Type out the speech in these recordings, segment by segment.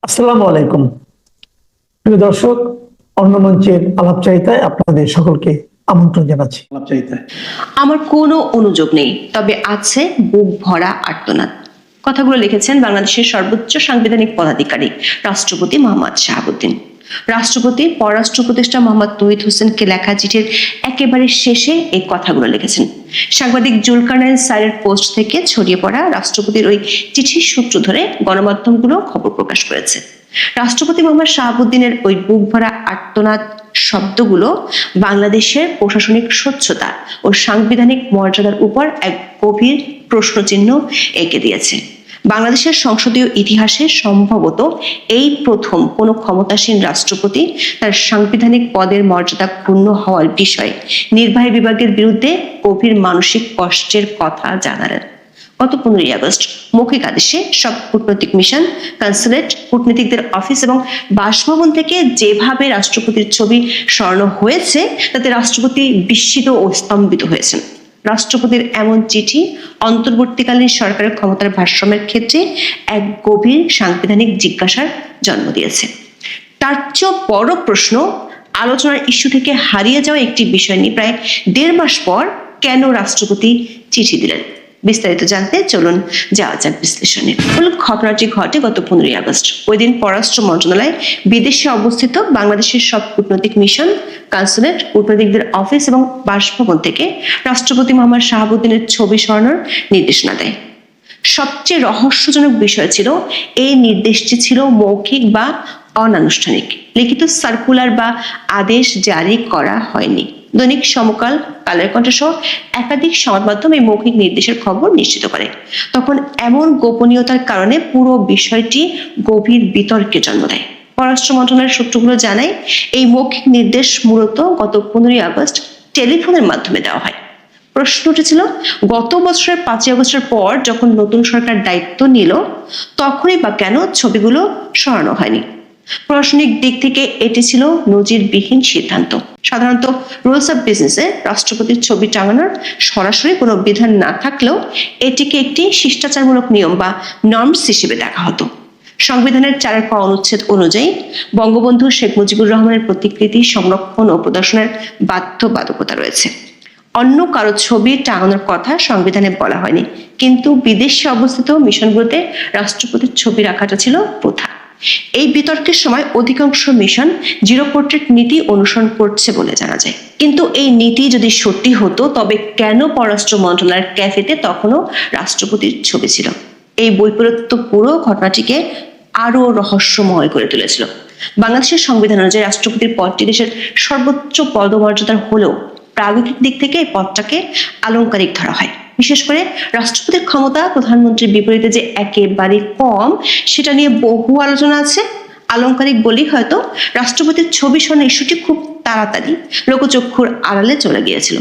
আসসালামু আলাইকুম প্রিয় দর্শক। অন্য মঞ্চের আলাপচারিতায় আপনাদের সকলকে আমন্ত্রণ জানাচ্ছি। আলাপচারিতায় আমার কোনো অনুযোগ নেই, তবে আছে বুক ভরা আর্তনাদ। কথাগুলো লিখেছেন বাংলাদেশের সর্বোচ্চ সাংবিধানিক পদাধিকারী রাষ্ট্রপতি মোহাম্মদ শাহাবুদ্দিন। রাষ্ট্রপতি পররাষ্ট্র উপদেষ্টা মোহাম্মদ তৌহিদ হোসেনকে লেখা চিঠির একেবারে শেষে এই কথাগুলো লিখেছেন। সাংবাদিক জুলকারনাইন স্যারের পোস্ট থেকে ছড়িয়ে পড়া রাষ্ট্রপতির ওই চিঠির সূত্র ধরে গণমাধ্যমগুলো খবর প্রকাশ করেছে। রাষ্ট্রপতি মোহাম্মদ শাহাবুদ্দিনের ওই বুক ভরা আর্তনাদ শব্দগুলো বাংলাদেশের প্রশাসনিক স্বচ্ছতা ও সাংবিধানিক মর্যাদার উপর এক গভীর প্রশ্নচিহ্ন এঁকে দিয়েছে। বাংলাদেশের সংসদীয় ইতিহাসে সম্ভবত এই প্রথম কোনো ক্ষমতাসীন রাষ্ট্রপতি তার সাংবিধানিক পদের মর্যাদা ক্ষুণ্ণ হওয়ার বিষয়ে নির্বাহী বিভাগের বিরুদ্ধে গভীর মানসিক কষ্টের কথা জানালেন। গত 15ই আগস্ট মৌখিক আদেশে সব কূটনৈতিক মিশন, কনসুলেট, কূটনীতিকদের অফিস এবং বাসভবন থেকে যেভাবে রাষ্ট্রপতির ছবি সরানো হয়েছে তাতে রাষ্ট্রপতি বিস্মিত ও স্তম্ভিত হয়েছেন। রাষ্ট্রপতির এমন চিঠি অন্তর্বর্তীকালীন সরকারের ক্ষমতার ভারসাম্যের ক্ষেত্রে এক গভীর সাংবিধানিক জিজ্ঞাসার জন্ম দিয়েছে। তার চেয়েও বড় প্রশ্ন, আলোচনার ইস্যু থেকে হারিয়ে যাওয়া একটি বিষয় নিয়ে প্রায় 1.5 মাস পর কেন রাষ্ট্রপতি চিঠি দিলেন। বিস্তারিত জানতে চলুন যাওয়া যাক বিশ্লেষণে। মূল ঘটনাটি ঘটে গত 15ই আগস্ট। ওই দিন পররাষ্ট্র মন্ত্রণালয় বিদেশে অবস্থিত বাংলাদেশের সব কূটনৈতিক মিশন, কনসুলেট, কূটনীতিকদের অফিস এবং বাসভবন থেকে রাষ্ট্রপতি মোহাম্মদ শাহাবুদ্দিনের ছবি সরানোর নির্দেশনা দেয়। সবচেয়ে রহস্যজনক বিষয় ছিল, এই নির্দেশটি ছিল মৌখিক বা অনানুষ্ঠানিক। লিখিত সার্কুলার বা আদেশ জারি করা হয়নি। দৈনিক সমকাল, কালের কণ্ঠ সহ একাধিক সংবাদ মাধ্যম এই মৌখিক নির্দেশের খবর নিশ্চিত করে। তখন এমন গোপনীয়তার কারণে পুরো বিষয়টি গভীর বিতর্কের জন্ম দেয়। পররাষ্ট্র মন্ত্রণালয়ের সূত্রগুলো জানায়, এই মৌখিক নির্দেশ মূলত গত 15ই আগস্ট টেলিফোনের মাধ্যমে দেওয়া হয়। প্রশ্ন উঠেছিল, গত বছরের 5ই আগস্টের পর যখন নতুন সরকার দায়িত্ব নিল তখনই বা কেন ছবিগুলো সরানো হয়নি। প্রশাসনিক দিক থেকে এটি ছিল নজিরবিহীন সিদ্ধান্ত। সাধারণত রুলস অফ বিজনেসে রাষ্ট্রপতির ছবি টাঙানোর সরাসরি কোনো বিধান না থাকলেও এটিকে একটি শিষ্টাচারমূলক নিয়ম বা নর্মস হিসেবে দেখা হতো। সংবিধানের 4 অনুচ্ছেদ অনুযায়ী বঙ্গবন্ধু শেখ মুজিবুর রহমানের প্রতিকৃতি সংরক্ষণ ও প্রদর্শনের বাধ্যবাধকতা রয়েছে। অন্য কারো ছবি টাঙানোর কথা সংবিধানে বলা হয়নি, কিন্তু বিদেশে অবস্থিত মিশনগুলোতে রাষ্ট্রপতির ছবি রাখাটা ছিল প্রথা। এই বিতর্কের সময় অধিকাংশ মিশন জিরো পোর্ট্রেট নীতি অনুসরণ করছে বলে জানা যায়। কিন্তু এই নীতি যদি সত্যি হতো তবে কেন পররাষ্ট্র মন্ত্রণালয়ের ক্যাফেতে তখনও রাষ্ট্রপতির ছবি ছিল? এই বৈপরীত্য পুরো ঘটনাটিকে আরো রহস্যময় করে তুলেছিল। বাংলাদেশের সংবিধান অনুযায়ী রাষ্ট্রপতির পদটি দেশের সর্বোচ্চ পদমর্যাদার হলেও প্রায়োগিক দিক থেকে এই পদটাকে আলংকারিক ধরা হয়। বিশেষ করে রাষ্ট্রপতির ক্ষমতা প্রধানমন্ত্রীর বিপরীতে যে একেবারে কম, সেটা নিয়ে বহু আলোচনা আছে। আলংকারিক বলেই হয়তো রাষ্ট্রপতির ছবি সরানোর ইস্যুটি খুব তাড়াতাড়ি লোকচক্ষুর আড়ালে চলে গিয়েছিল।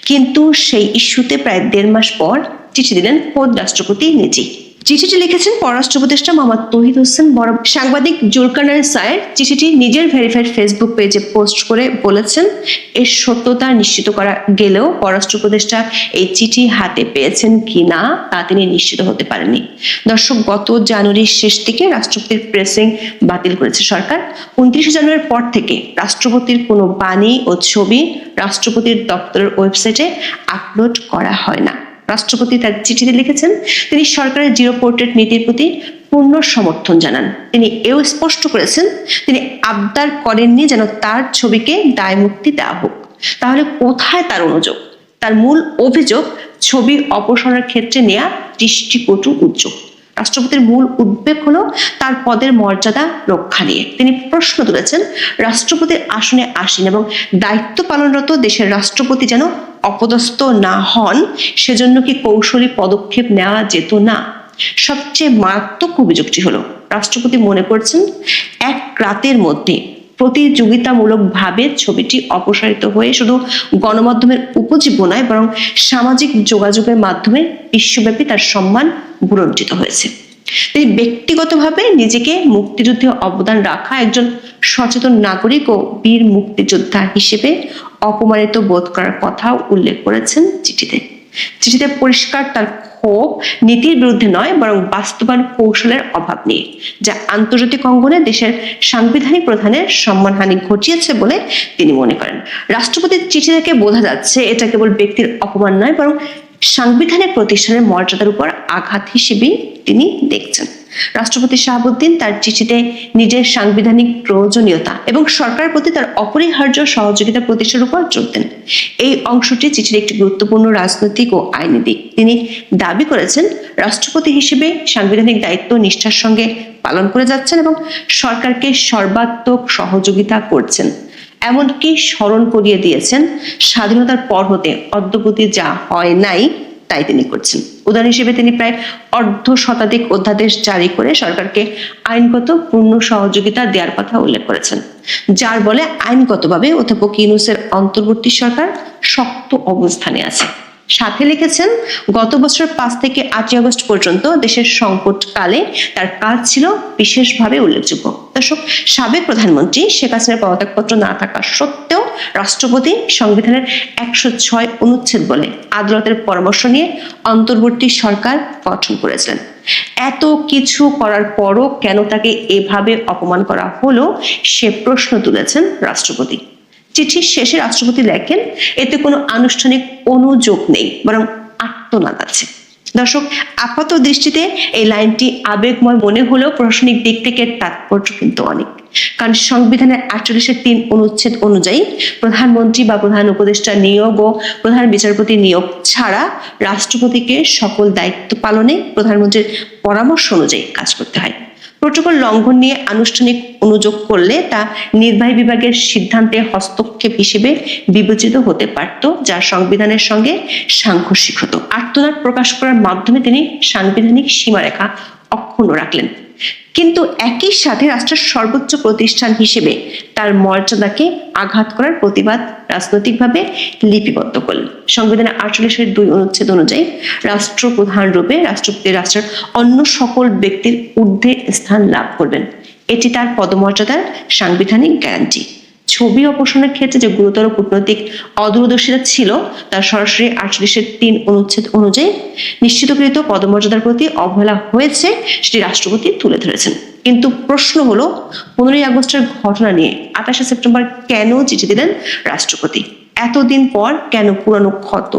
কিন্তু সেই ইস্যুতে প্রায় 1.5 মাস পর চিঠি দিলেন খোদ রাষ্ট্রপতি নিজেই। চিঠিটি লিখেছেন পররাষ্ট্র উপদেষ্টা মোহাম্মদ তৌহিদ হোসেন। বড় সাংবাদিক জুলকারনাইন স্যার চিঠিটি নিজের ভেরিফাইড ফেসবুক পেজে পোস্ট করে বলেছেন, এর সত্যতা নিশ্চিত করা গেলেও পররাষ্ট্র উপদেষ্টা এই চিঠি হাতে পেয়েছেন কিনা তা তিনি নিশ্চিত হতে পারেননি। দর্শক, গত জানুয়ারির শেষ দিকে রাষ্ট্রপতির প্রেসিং বাতিল করেছে সরকার। 29 জানুয়ারির পর থেকে রাষ্ট্রপতির কোনো বাণী ও ছবি রাষ্ট্রপতির দপ্তরের ওয়েবসাইটে আপলোড করা হয় না। রাষ্ট্রপতি তার চিঠিতে লিখেছেন, তিনি সরকারের জিরো পোর্ট্রেট নীতির প্রতি পূর্ণ সমর্থন জানান। তিনি এও স্পষ্ট করেছেন, তিনি আবদার করেননি যেন তার ছবিকে দায় মুক্তি দেওয়া হোক। তাহলে কোথায় তার অনুযোগ? তার মূল অভিযোগ ছবি অপসারণের ক্ষেত্রে নেয়া দৃষ্টিকটু উদ্যোগ। রাষ্ট্রপতির মূল উদ্বেগ হলো তার পদের মর্যাদা রক্ষা নিয়ে। তিনি প্রশ্ন তুলেছেন, রাষ্ট্রপতির আসনে আসীন এবং দায়িত্ব পালনরত দেশের রাষ্ট্রপতি যেন অপদস্থ না হন, সেজন্য কি কৌশলী পদক্ষেপ নেওয়া যেত না? সবচেয়ে মারাত্মক অভিযোগটি হলো, রাষ্ট্রপতি মনে করছেন এক রাতের মধ্যে প্রতিযোগিতামূলকভাবে ছবিটি অপসারিত হয়ে শুধু গণমাধ্যমের উপজীব্য নয়, বরং সামাজিক যোগাযোগের মাধ্যমে বিশ্বব্যাপী তার সম্মান ভূলুণ্ঠিত হয়েছে। তিনি ব্যক্তিগতভাবে নিজেকে মুক্তিযুদ্ধে অবদান রাখা একজন সচেতন নাগরিক ও বীর মুক্তিযোদ্ধা হিসেবে অপমানিত বোধ করার কথাও উল্লেখ করেছেন চিঠিতে। চিঠিতে পরিষ্কার তার ক্ষোভ নীতির বিরুদ্ধে নয়, বরং বাস্তবায়ন কৌশলের অভাব নিয়ে, যা আন্তর্জাতিক অঙ্গনে দেশের সাংবিধানিক প্রধানের সম্মানহানি ঘটিয়েছে বলে তিনি মনে করেন। রাষ্ট্রপতির চিঠি থেকে বোঝা যাচ্ছে এটা কেবল ব্যক্তির অপমান নয়, বরং সাংবিধানিক প্রতিষ্ঠানের মর্যাদার উপর আঘাত হিসেবেই তিনি দেখছেন। রাষ্ট্রপতি শাহাবুদ্দিন তার চিঠিতে নিজের সাংবিধানিক প্রয়োজনীয়তা এবং সরকারের প্রতি তার অপরিহার্য সহযোগিতা প্রতিষ্ঠার উপর জোর দেন। এই অংশটি চিঠির একটি গুরুত্বপূর্ণ রাজনৈতিক ও আইনি দিক। তিনি দাবি করেছেন, রাষ্ট্রপতি হিসেবে সাংবিধানিক দায়িত্ব নিষ্ঠার সঙ্গে পালন করে যাচ্ছেন এবং সরকারকে সর্বাত্মক সহযোগিতা করছেন। এমনকি স্মরণ করিয়ে দিয়েছেন, স্বাধীনতার পর হতে অদ্যাবধি যা হয় নাই তাই তিনি করছেন। উদাহরণ হিসেবে তিনি প্রায় অর্ধশতাধিক অধ্যাদেশ জারি করে সরকারকে আইনগত পূর্ণ সহযোগিতা দেওয়ার কথা উল্লেখ করেছেন, যার বলে আইনগতভাবে অধ্যাপক ইউনূসের অন্তর্বর্তী সরকার শক্ত অবস্থানে আছে। সাথে লিখেছেন, গত বছর 5 থেকে 8 আগস্ট পর্যন্ত দেশের সংকটকালে তার কাজ ছিল বিশেষভাবে উল্লেখযোগ্য। দর্শক, সাবেক প্রধানমন্ত্রী শেখ হাসিনার পদত্যাগপত্র না থাকা সত্ত্বেও রাষ্ট্রপতি সংবিধানের 106 অনুচ্ছেদ বলে আদালতের পরামর্শ নিয়ে অন্তর্বর্তী সরকার গঠন করেছিলেন। এত কিছু করার পরও কেন তাকে এভাবে অপমান করা হলো সে প্রশ্ন তুলেছেন রাষ্ট্রপতি। চিঠির শেষে রাষ্ট্রপতি লেখেন, এতে কোনো আনুষ্ঠানিক অনুযোগ নেই, বরং আর্তনাদ আছে। দর্শক, আপাত দৃষ্টিতে এই লাইনটি আবেগময় মনে হলেও প্রশাসনিক দিক থেকে তাৎপর্য কিন্তু অনেক। কারণ সংবিধানের 48(3) অনুচ্ছেদ অনুযায়ী প্রধানমন্ত্রী বা প্রধান উপদেষ্টা নিয়োগ ও প্রধান বিচারপতি নিয়োগ ছাড়া রাষ্ট্রপতিকে সকল দায়িত্ব পালনে প্রধানমন্ত্রীর পরামর্শ অনুযায়ী কাজ করতে হয়। প্রোটোকল লঙ্ঘন নিয়ে আনুষ্ঠানিক অনুযোগ করলে তা নির্বাহী বিভাগের সিদ্ধান্তে হস্তক্ষেপ হিসেবে বিবেচিত হতে পারত, যা সংবিধানের সঙ্গে সাংঘর্ষিক হতো। আর্তনাদ প্রকাশ করার মাধ্যমে তিনি সাংবিধানিক সীমারেখা অক্ষুণ্ণ রাখলেন, কিন্তু একই সাথে রাষ্ট্রের সর্বোচ্চ প্রতিষ্ঠান হিসেবে তার মর্যাদাকে আঘাত করার প্রতিবাদ রাজনৈতিকভাবে লিপিবদ্ধ করলেন। সংবিধানের 48(2) অনুচ্ছেদ অনুযায়ী রাষ্ট্রপ্রধান রূপে রাষ্ট্রপতি রাষ্ট্রের অন্য সকল ব্যক্তির ঊর্ধ্বে স্থান লাভ করবেন। এটি তার পদমর্যাদার সাংবিধানিক গ্যারান্টি। ছবি অপসারণের ক্ষেত্রে যে গুরুতর কূটনৈতিক অদূরদর্শিতা ছিল, তার সরাসরি 48(3) অনুচ্ছেদ অনুযায়ী নিশ্চিতকৃত পদমর্যাদার প্রতি অবহেলা হয়েছে, সেটি রাষ্ট্রপতি তুলে ধরেছেন। কিন্তু প্রশ্ন হলো, 15ই আগস্টের ঘটনা নিয়ে 28শে সেপ্টেম্বর কেন চিঠি দিলেন রাষ্ট্রপতি? এতদিন পর কেন পুরানো ক্ষত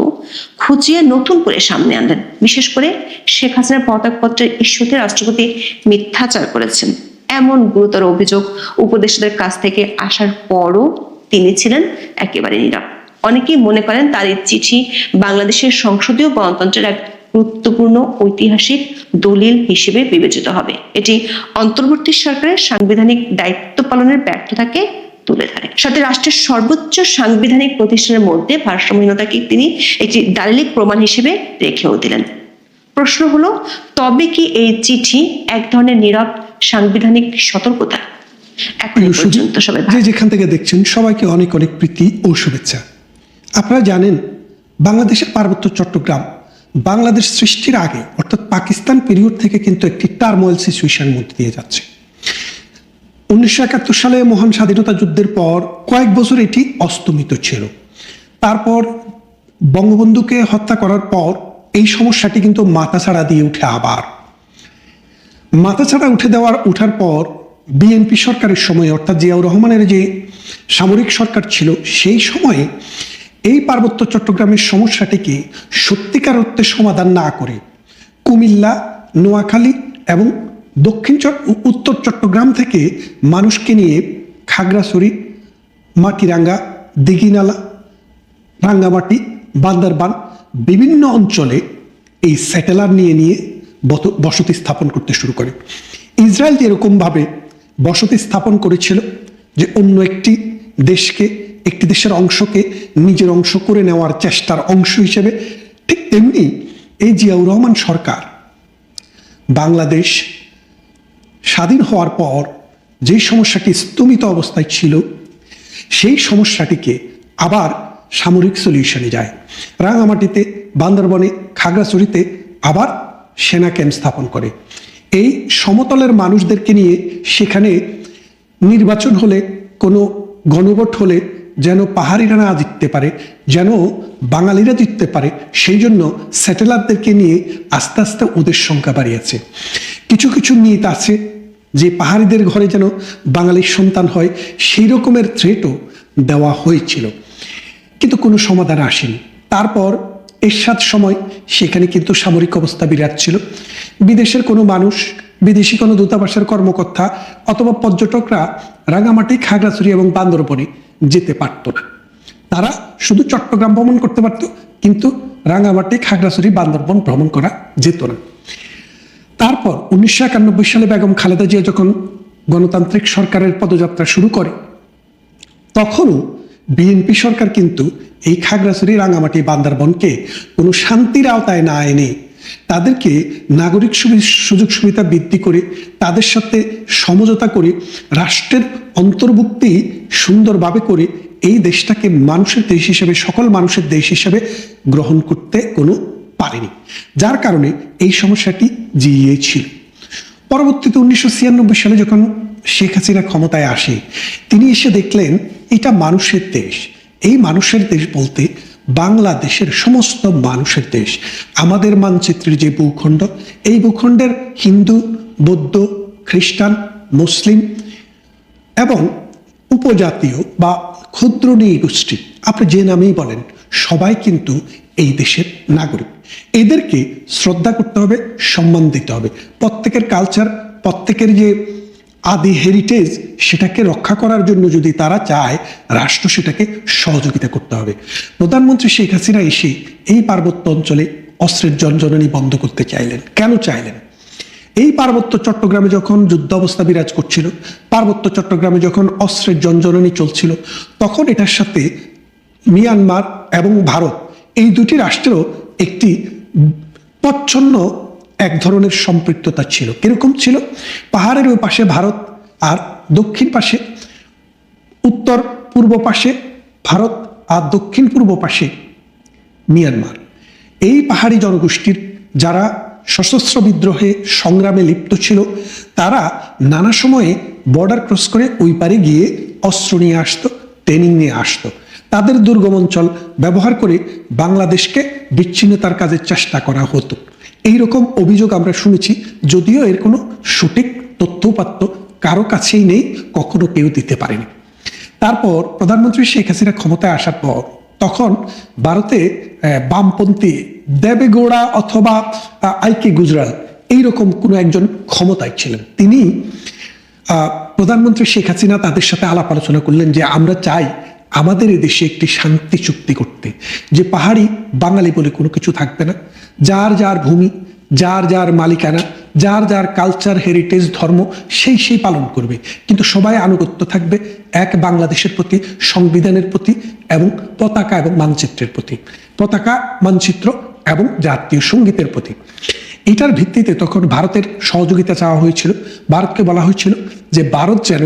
খুঁচিয়ে নতুন করে সামনে আনলেন? বিশেষ করে শেখ হাসিনার পদত্যাগপত্রের ইস্যুতে রাষ্ট্রপতি মিথ্যাচার করেছেন এমন গুরুতর অভিযোগ উপদেষ্টাদের কাছ থেকে আসার পরও তিনি ছিলেন একেবারে নীরব। অনেকেই মনে করেন তার এই চিঠি বাংলাদেশের সংসদীয় গণতন্ত্রের এক গুরুত্বপূর্ণ ঐতিহাসিক দলিল হিসেবে বিবেচিত হবে। এটি অন্তর্বর্তী সরকারের সাংবিধানিক দায়িত্ব পালনের ব্যর্থতাকে তুলে ধরে। সাথে রাষ্ট্রের সর্বোচ্চ সাংবিধানিক প্রতিষ্ঠানের মধ্যে ভারসাম্যহীনতাকে তিনি একটি দালিলিক প্রমাণ হিসেবে রেখেও দিলেন। প্রশ্ন হলো, তবে কি এই চিঠি এক ধরনের নীরব সাংবিধানিক সতর্কতা? এখন পর্যন্ত সবাই যে যেখান থেকে দেখছেন সবাইকে অনেক অনেক প্রীতি ও শুভেচ্ছা। আপনারা জানেন, বাংলাদেশের পার্বত্য চট্টগ্রাম বাংলাদেশ সৃষ্টির আগে অর্থাৎ পাকিস্তান পিরিয়ড থেকে কিন্তু একটি টার্মোয়েল সিচুয়েশনের মধ্যে দিয়ে যাচ্ছে। 1971 সালে মহান স্বাধীনতা যুদ্ধের পর কয়েক বছর এটি অস্তমিত ছিল। তারপর বঙ্গবন্ধুকে হত্যা করার পর এই সমস্যাটি কিন্তু মাথাছাড়া দিয়ে উঠে আবার মাথাছাড়া উঠার পর বিএনপি সরকারের সময় অর্থাৎ জিয়াউর রহমানের যে সামরিক সরকার ছিল, সেই সময়ে এই পার্বত্য চট্টগ্রামের সমস্যাটিকে সত্যিকার অর্থে সমাধান না করে কুমিল্লা, নোয়াখালী এবং উত্তর চট্টগ্রাম থেকে মানুষকে নিয়ে খাগড়াছড়ি, মাটিরাঙ্গা, দিঘিনালা, রাঙ্গামাটি, বান্দরবান বিভিন্ন অঞ্চলে এই স্যাটেলার নিয়ে বসতি স্থাপন করতে শুরু করে। ইসরায়েল যেরকমভাবে বসতি স্থাপন করেছিল যে অন্য একটি দেশের অংশকে নিজের অংশ করে নেওয়ার চেষ্টার অংশ হিসেবে, ঠিক তেমনি এই জিয়াউর রহমান সরকার বাংলাদেশ স্বাধীন হওয়ার পর যে সমস্যাটি স্তমিত অবস্থায় ছিল, সেই সমস্যাটিকে আবার সামরিক সলিউশনে যায়। রাঙামাটিতে, বান্দরবনে, খাগড়াছড়িতে আবার সেনা ক্যাম্প স্থাপন করে। এই সমতলের মানুষদেরকে নিয়ে সেখানে নির্বাচন হলে, কোনো গণভোট হলে যেন পাহাড়িরা না জিততে পারে, যেন বাঙালিরা জিততে পারে, সেই জন্য স্যাটেলারদেরকে নিয়ে আস্তে আস্তে ওদের সংখ্যা বাড়িয়েছে। কিছু কিছু মিথ আছে যে পাহাড়িদের ঘরে যেন বাঙালির সন্তান হয়, সেই রকমের থ্রেটও দেওয়া হয়েছিল, কিন্তু কোনো সমাধান আসেনি। তারপর এরশাদ সময় সেখানে কিন্তু সামরিক অবস্থা বিরাট ছিল। বিদেশের কোনো মানুষ, বিদেশি কোনো দূতাবাসের কর্মকর্তা অথবা পর্যটকরা রাঙামাটি, খাগড়াছড়ি এবং বান্দরবনে যেতে পারত না। তারা শুধু চট্টগ্রাম ভ্রমণ করতে পারত, কিন্তু রাঙামাটি, খাগড়াছড়ি, বান্দরবন ভ্রমণ করা যেত না। তারপর 1991 সালে বেগম খালেদা জিয়া যখন গণতান্ত্রিক সরকারের পদযাত্রা শুরু করে, তখনও বিএনপি সরকার কিন্তু এই খাগড়াছড়ি, রাঙামাটি, বান্দরবনকে কোনো শান্তির আওতায় না এনে তাদেরকে নাগরিক সুযোগ সুবিধা বৃদ্ধি করে, তাদের সাথে সমঝোতা করে, রাষ্ট্রের অন্তর্ভুক্তি সুন্দরভাবে করে এই দেশটাকে মানুষের দেশ হিসেবে, সকল মানুষের দেশ হিসেবে গ্রহণ করতে কোনো পারেনি, যার কারণে এই সমস্যাটি জিইয়েছিল। পরবর্তীতে 1996 সালে যখন শেখ হাসিনা ক্ষমতায় আসে, তিনি এসে দেখলেন এটা মানুষের দেশ। এই মানুষের দেশ বলতে বাংলাদেশের সমস্ত মানুষের দেশ। আমাদের মানচিত্রের যে ভূখণ্ড, এই ভূখণ্ডের হিন্দু, বৌদ্ধ, খ্রিস্টান, মুসলিম এবং উপজাতীয় বা ক্ষুদ্র নৃগোষ্ঠী, আপনি যে নামেই বলেন, সবাই কিন্তু এই দেশের নাগরিক। এদেরকে শ্রদ্ধা করতে হবে, সম্মান দিতে হবে। প্রত্যেকের কালচার, প্রত্যেকের যে আদি হেরিটেজ, সেটাকে রক্ষা করার জন্য যদি তারা চায়, রাষ্ট্র সেটাকে সহযোগিতা করতে হবে। প্রধানমন্ত্রী শেখ হাসিনা এসে এই পার্বত্য অঞ্চলে অস্ত্রের জনজননী বন্ধ করতে চাইলেন। কেন চাইলেন? এই পার্বত্য চট্টগ্রামে যখন যুদ্ধ অবস্থা বিরাজ করছিল, পার্বত্য চট্টগ্রামে যখন অস্ত্রের জনজননী চলছিল, তখন এটার সাথে মিয়ানমার এবং ভারত, এই দুটি রাষ্ট্রেরও একটি প্রচ্ছন্ন এক ধরনের সম্পৃক্ততা ছিল। কিরকম ছিল? পাহাড়ের ওই পাশে ভারত, আর দক্ষিণ পাশে, উত্তর পূর্ব পাশে ভারত, আর দক্ষিণ পূর্ব পাশে মিয়ানমার। এই পাহাড়ি জনগোষ্ঠীর যারা সশস্ত্র বিদ্রোহে সংগ্রামে লিপ্ত ছিল, তারা নানা সময়ে বর্ডার ক্রস করে ওই পারে গিয়ে অস্ত্র নিয়ে আসতো, ট্রেনিং নিয়ে আসতো। তাদের দুর্গম অঞ্চল ব্যবহার করে বাংলাদেশকে বিচ্ছিন্নতার কাজে চেষ্টা করা হতো। এইরকম অভিযোগ আমরা শুনেছি, যদিও এর কোনো সঠিক তথ্যপাত্য কারো কাছেই নেই, কখনো কেউ দিতে পারেনি। তারপর প্রধানমন্ত্রী শেখ হাসিনা ক্ষমতায় আসার পর তখন ভারতে বামপন্থী দেবেগৌড়া অথবা আইকে গুজরাল এইরকম কোনো একজন ক্ষমতায় ছিলেন। তিনি প্রধানমন্ত্রী শেখ হাসিনা তাদের সাথে আলাপ আলোচনা করলেন যে আমরা চাই আমাদের এদেশে একটি শান্তি চুক্তি করতে, যে পাহাড়ি বাঙালি বলে কোনো কিছু থাকবে না, যার যার ভূমি, যার যার মালিকানা, যার যার কালচার, হেরিটেজ, ধর্ম সেই পালন করবে, কিন্তু সবাই আনুগত্য থাকবে এক বাংলাদেশের প্রতি, সংবিধানের প্রতি এবং পতাকা এবং মানচিত্রের প্রতি, পতাকা, মানচিত্র এবং জাতীয় সঙ্গীতের প্রতি। এটার ভিত্তিতে তখন ভারতের সহযোগিতা চাওয়া হয়েছিল। ভারতকে বলা হয়েছিল যে ভারত যেন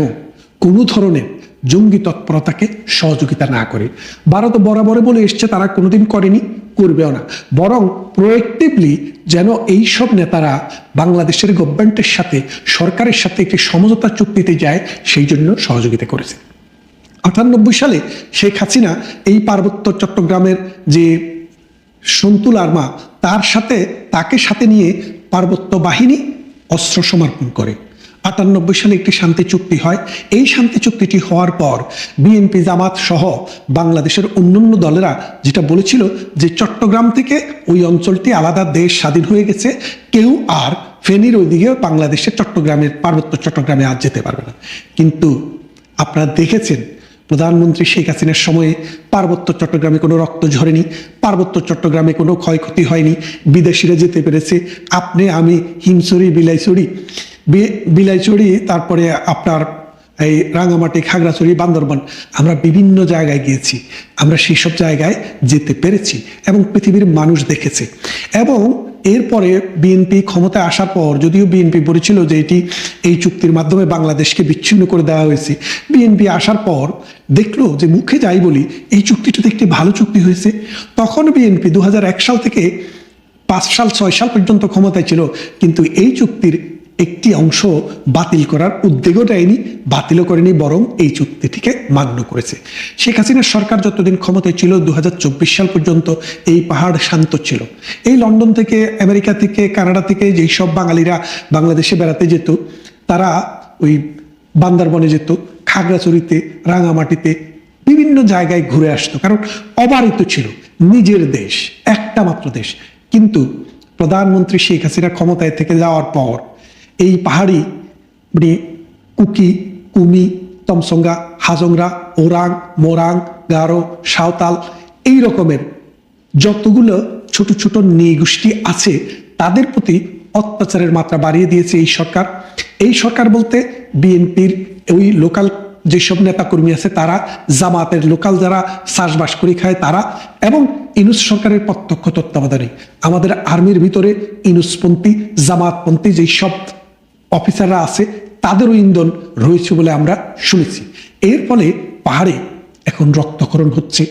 কোনো ধরনের জঙ্গি তৎপরতাকে সহযোগিতা না করে। ভারত বরাবর বলে এসছে তারা কোনোদিন করেনি, করবেও না, বরং প্রোয়েক্টিভলি যেন এইসব নেতারা বাংলাদেশের গভর্নমেন্টের সাথে, সরকারের সাথে একটি সমঝোতা চুক্তিতে যায়, সেই জন্য সহযোগিতা করেছে। 98 সালে শেখ হাসিনা এই পার্বত্য চট্টগ্রামের যে সন্তুল আর্মা, তাকে সাথে নিয়ে পার্বত্য বাহিনী অস্ত্র সমর্পণ করে। 98 সালে একটি শান্তি চুক্তি হয়। এই শান্তি চুক্তিটি হওয়ার পর বিএনপি, জামাত সহ বাংলাদেশের অন্যান্য দলেরা যেটা বলেছিল যে চট্টগ্রাম থেকে ওই অঞ্চলটি আলাদা দেশ, স্বাধীন হয়ে গেছে, কেউ আর ফেনীর ওইদিকে বাংলাদেশের চট্টগ্রামের, পার্বত্য চট্টগ্রামে আর যেতে পারবে না। কিন্তু আপনারা দেখেছেন প্রধানমন্ত্রী শেখ হাসিনার সময়ে পার্বত্য চট্টগ্রামে কোনো রক্ত ঝরেনি, পার্বত্য চট্টগ্রামে কোনো ক্ষয়ক্ষতি হয়নি, বিদেশিরা যেতে পেরেছে। আপনি, আমি, হিমছড়ি, বিলাইছড়ি, তারপরে আপনার এই রাঙামাটি, খাগড়াছড়ি, বান্দরবান, আমরা বিভিন্ন জায়গায় গিয়েছি, আমরা সেই সব জায়গায় যেতে পেরেছি এবং পৃথিবীর মানুষ দেখেছে। এবং এরপরে বিএনপি ক্ষমতায় আসার পর, যদিও বিএনপি বলেছিল যে এই চুক্তির মাধ্যমে বাংলাদেশকে বিচ্ছিন্ন করে দেওয়া হয়েছে, বিএনপি আসার পর দেখলো যে মুখে যাই বলি এই চুক্তিটা একটি ভালো চুক্তি হয়েছে। তখন বিএনপি 2001 সাল থেকে 5 সাল 6 সাল পর্যন্ত ক্ষমতায় ছিল, কিন্তু এই চুক্তির একটি অংশ বাতিল করার উদ্যোগও নেয়নি, বাতিলও করেনি, বরং এই চুক্তিটিকে মান্য করেছে। শেখ হাসিনার সরকার যতদিন ক্ষমতায় ছিল 2024 সাল পর্যন্ত এই পাহাড় শান্ত ছিল। এই লন্ডন থেকে, আমেরিকা থেকে, কানাডা থেকে যেই সব বাঙালিরা বাংলাদেশে বেড়াতে যেত, তারা ওই বান্দরবনে যেত, খাগড়াছড়িতে, রাঙামাটিতে, বিভিন্ন জায়গায় ঘুরে আসতো, কারণ অবারিত ছিল, নিজের দেশ, একটা মাত্র দেশ। কিন্তু প্রধানমন্ত্রী শেখ হাসিনা ক্ষমতায় থেকে যাওয়ার পর এই পাহাড়ি মানে কুকি, কুমি, তমসঙ্গা, হাজংরা, ওরাং, মোরাং, গারো, সাঁওতাল, এই রকমের যতগুলো ছোট ছোট নৃগোষ্ঠী আছে তাদের প্রতি অত্যাচারের মাত্রা বাড়িয়ে দিয়েছে এই সরকার। এই সরকার বলতে বিএনপির ওই লোকাল যেসব নেতাকর্মী আছে তারা, জামাতের লোকাল যারা চাষবাস করে খায় তারা, এবং ইউনূস সরকারের প্রত্যক্ষ তত্ত্বাবধানে আমাদের আর্মির ভিতরে ইউনূসপন্থী, জামাতপন্থী যেই সব অফিসাররা আছে তাদেরও ইন্ধন রয়েছে বলে আমরা শুনেছি। এর ফলে পাহাড়ে এখন রক্তক্ষরণ হচ্ছে,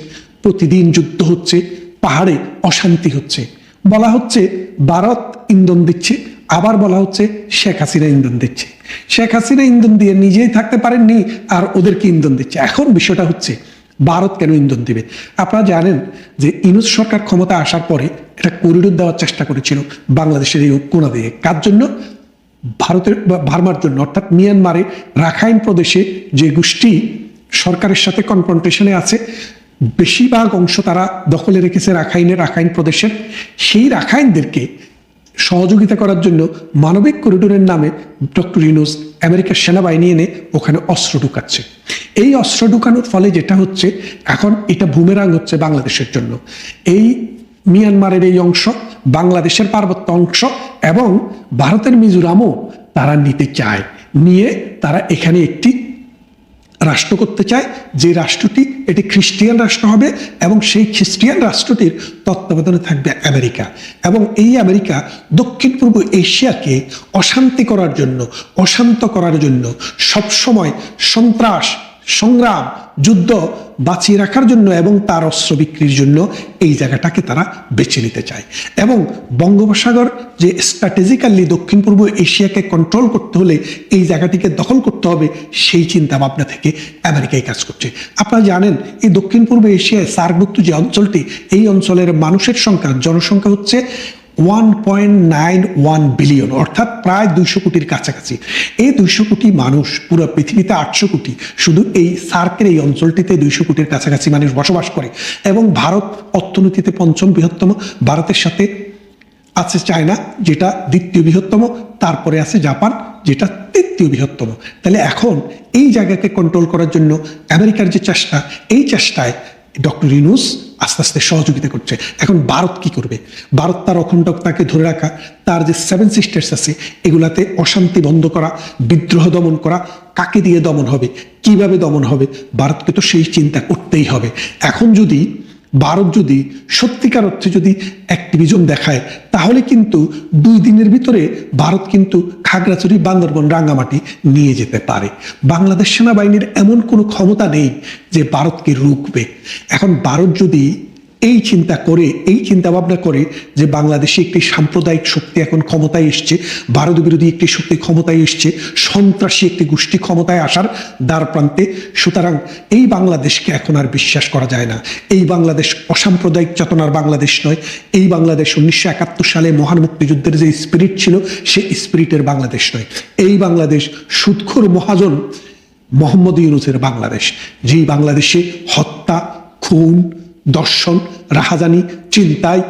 প্রতিদিন যুদ্ধ হচ্ছে, পাহাড়ে অশান্তি হচ্ছে। বলা হচ্ছে ভারত ইন্ধন দিচ্ছে, আবার বলা হচ্ছে শেখ হাসিনা ইন্ধন দিচ্ছে। শেখ হাসিনা ইন্ধন দিয়ে নিজেই থাকতে পারেননি, আর ওদেরকে ইন্ধন দিচ্ছে। এখন বিষয়টা হচ্ছে ভারত কেন ইন্ধন দিবে? আপনারা জানেন যে ইউনূস সরকার ক্ষমতা আসার পরে একটা করিডোর দেওয়ার চেষ্টা করেছিল বাংলাদেশের এই কোণা দিয়ে। কার জন্য? ভারতের ভার্মার জন্য, অর্থাৎ মিয়ানমারে রাখাইন প্রদেশে যে গোষ্ঠী সরকারের সাথে কনফ্রন্টেশনে আছে, বেশিরভাগ অংশ তারা দখলে রেখেছে রাখাইন প্রদেশের। সেই রাখাইনদেরকে সহযোগিতা করার জন্য মানবিক করিডোরের নামে ডক্টর ইউনূস আমেরিকার সেনাবাহিনী এনে ওখানে অস্ত্র ঢুকাচ্ছে। এই অস্ত্র ঢুকানোর ফলে যেটা হচ্ছে, এখন এটা বুমেরাং হচ্ছে বাংলাদেশের জন্য। এই মিয়ানমারের এই অংশ, বাংলাদেশের পার্বত্য অংশ এবং ভারতের মিজোরামও তারা নিতে চায়, নিয়ে তারা এখানে একটি রাষ্ট্র করতে চায়, যে রাষ্ট্রটি এটি খ্রিস্টিয়ান রাষ্ট্র হবে, এবং সেই খ্রিস্টিয়ান রাষ্ট্রটির তত্ত্বাবধানে থাকবে আমেরিকা। এবং এই আমেরিকা দক্ষিণ পূর্ব এশিয়াকে অশান্তি করার জন্য, অশান্ত করার জন্য, সবসময় সন্ত্রাস, সংগ্রাম, যুদ্ধ বাঁচিয়ে রাখার জন্য এবং তার অস্ত্র বিক্রির জন্য এই জায়গাটাকে তারা বেছে নিতে চায়। এবং বঙ্গোপসাগর যে স্ট্র্যাটেজিক্যালি দক্ষিণ পূর্ব এশিয়াকে কন্ট্রোল করতে হলে এই জায়গাটিকে দখল করতে হবে, সেই চিন্তা ভাবনা থেকে আমেরিকায় কাজ করছে। আপনারা জানেন এই দক্ষিণ পূর্ব এশিয়ায় সার্কভুক্ত যে অঞ্চলটি, এই অঞ্চলের মানুষের সংখ্যা, জনসংখ্যা হচ্ছে 1.91 বিলিয়ন, অর্থাৎ প্রায় 200 কোটির কাছাকাছি। এই 200 কোটি মানুষ, পুরো পৃথিবীতে 800 কোটি, শুধু এই সার্কের এই অঞ্চলটিতে 200 কোটির কাছাকাছি মানুষ বসবাস করে। এবং ভারত অর্থনীতিতে পঞ্চম বৃহত্তম, ভারতের সাথে আছে চায়না যেটা দ্বিতীয় বৃহত্তম, তারপরে আছে জাপান যেটা তৃতীয় বৃহত্তম। তাহলে এখন এই জায়গাকে কন্ট্রোল করার জন্য আমেরিকার যে চেষ্টা, এই চেষ্টায় ডক্টর ইউনূস আস্তে আস্তে সহযোগিতা করছে। এখন ভারত কি করবে? ভারত তার অখণ্ডতাকে ধরে রাখা, তার যে 7 সিস্টার্স আছে এগুলাতে অশান্তি বন্ধ করা, বিদ্রোহ দমন করা, কাকে দিয়ে দমন হবে, কিভাবে দমন হবে, ভারতকে তো সেই চিন্তা করতেই হবে। এখন যদি ভারত যদি সত্যিকার অর্থে যদি অ্যাক্টিভিজম দেখায়, তাহলে কিন্তু 2 দিনের ভিতরে ভারত কিন্তু খাগড়াছড়ি, বান্দরবন, রাঙ্গামাটি নিয়ে যেতে পারে। বাংলাদেশ সেনাবাহিনীর এমন কোনো ক্ষমতা নেই যে ভারতকে রুখবে। এখন ভারত যদি এই চিন্তা করে, এই চিন্তা ভাবনা করে যে বাংলাদেশে একটি সাম্প্রদায়িক শক্তি এখন ক্ষমতায় এসছে, ভারত বিরোধী একটি শক্তি ক্ষমতায় এসছে, সন্ত্রাসী একটি গোষ্ঠী ক্ষমতায় আসার দ্বার প্রান্তে, সুতরাং এই বাংলাদেশকে এখন আর বিশ্বাস করা যায় না। এই বাংলাদেশ অসাম্প্রদায়িক চেতনার বাংলাদেশ নয়। এই বাংলাদেশ 1971 সালে মহান মুক্তিযুদ্ধের যে স্পিরিট ছিল, সেই স্পিরিটের বাংলাদেশ নয়। এই বাংলাদেশ সুদখোর মহাজন মোহাম্মদ ইউনূসের বাংলাদেশ, যেই বাংলাদেশে হত্যা, খুন, দর্শন, রাহাজানি, চিন্তায়,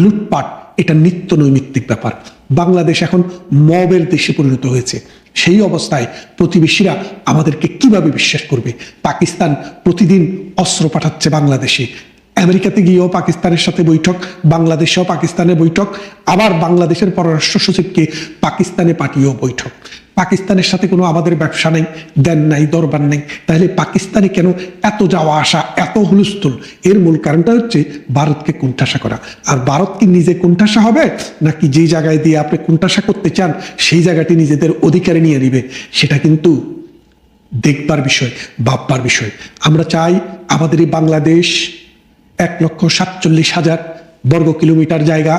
লুটপাট এটা নিত্য নৈমিত্তিক ব্যাপার। বাংলাদেশ এখন মবের দেশে পরিণত হয়েছে। সেই অবস্থায় প্রতিবেশীরা আমাদেরকে কিভাবে বিশ্বাস করবে? পাকিস্তান প্রতিদিন অস্ত্র পাঠাচ্ছে বাংলাদেশে, আমেরিকাতে গিয়েও পাকিস্তানের সাথে বৈঠক, বাংলাদেশেও পাকিস্তানে বৈঠক, আবার বাংলাদেশের পররাষ্ট্র সচিবকে পাকিস্তানে পাঠিয়েও বৈঠক। পাকিস্তানের সাথে কোনো আমাদের ব্যবসা নেই, দেন নাই, দরবার নেই, তাহলে পাকিস্তানে কেন এত যাওয়া আসা, এত হুলস্থুল? এর মূল কারণটা হচ্ছে ভারতকে কোণঠাসা করা। আর ভারত কি নিজে কোণঠাসা হবে, নাকি যে জায়গায় দিয়ে আপনি কোণঠাসা করতে চান সেই জায়গাটি নিজেদের অধিকারে নিয়ে নিবে? সেটা কিন্তু দেখবার বিষয়, ভাববার বিষয়। আমরা চাই আমাদের এই বাংলাদেশ 1,47,000 বর্গ কিলোমিটার জায়গা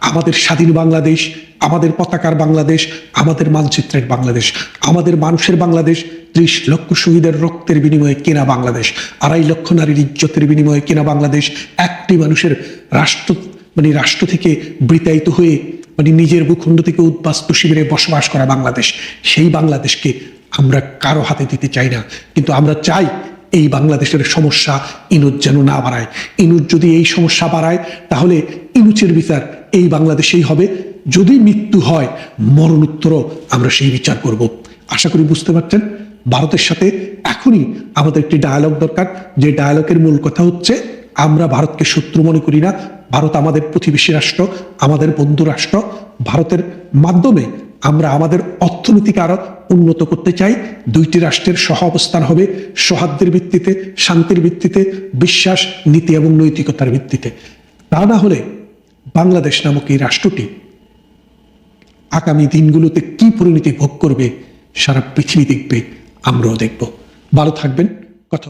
আমাদের স্বাধীন বাংলাদেশ, আমাদের পতাকার বাংলাদেশ, আমাদের মানচিত্রের বাংলাদেশ, আমাদের মানুষের বাংলাদেশ, 30 লক্ষ শহীদের রক্তের বিনিময়ে কেনা বাংলাদেশ, 2.5 লক্ষ নারীর ইজ্জতের বিনিময়ে কেনা বাংলাদেশ, একটি মানুষের রাষ্ট্র থেকে বৃতায়িত হয়ে নিজের ভূখণ্ড থেকে উদ্বাস্তু শিবিরে বসবাস করা বাংলাদেশ। সেই বাংলাদেশকে আমরা কারো হাতে দিতে চাই না, কিন্তু আমরা চাই এই বাংলাদেশের সমস্যা ইনুস যেন না বাড়ায়। ইনুস যদি এই সমস্যা বাড়ায় তাহলে ইনুসের বিচার এই বাংলাদেশেই হবে। যদি মৃত্যু হয় মরণোত্তরও আমরা সেই বিচার করব। আশা করি বুঝতে পারছেন। ভারতের সাথে এখনই আমাদের একটি ডায়ালগ দরকার, যে ডায়ালগের মূল কথা হচ্ছে আমরা ভারতকে শত্রু মনে করি না। ভারত আমাদের প্রতিবেশী রাষ্ট্র, আমাদের বন্ধু রাষ্ট্র। ভারতের মাধ্যমে আমরা আমাদের অর্থনীতিকে আরো উন্নত করতে চাই। দুইটি রাষ্ট্রের সহ অবস্থান হবে সৌহার্দ্যের ভিত্তিতে, শান্তির ভিত্তিতে, বিশ্বাস, নীতি এবং নৈতিকতার ভিত্তিতে। তা না হলে বাংলাদেশ নামক এই রাষ্ট্রটি আগামী দিনগুলোতে কি পরিণতি ভোগ করবে সারা পৃথিবী দেখবে, আমরাও দেখব। ভালো থাকবেন। কথা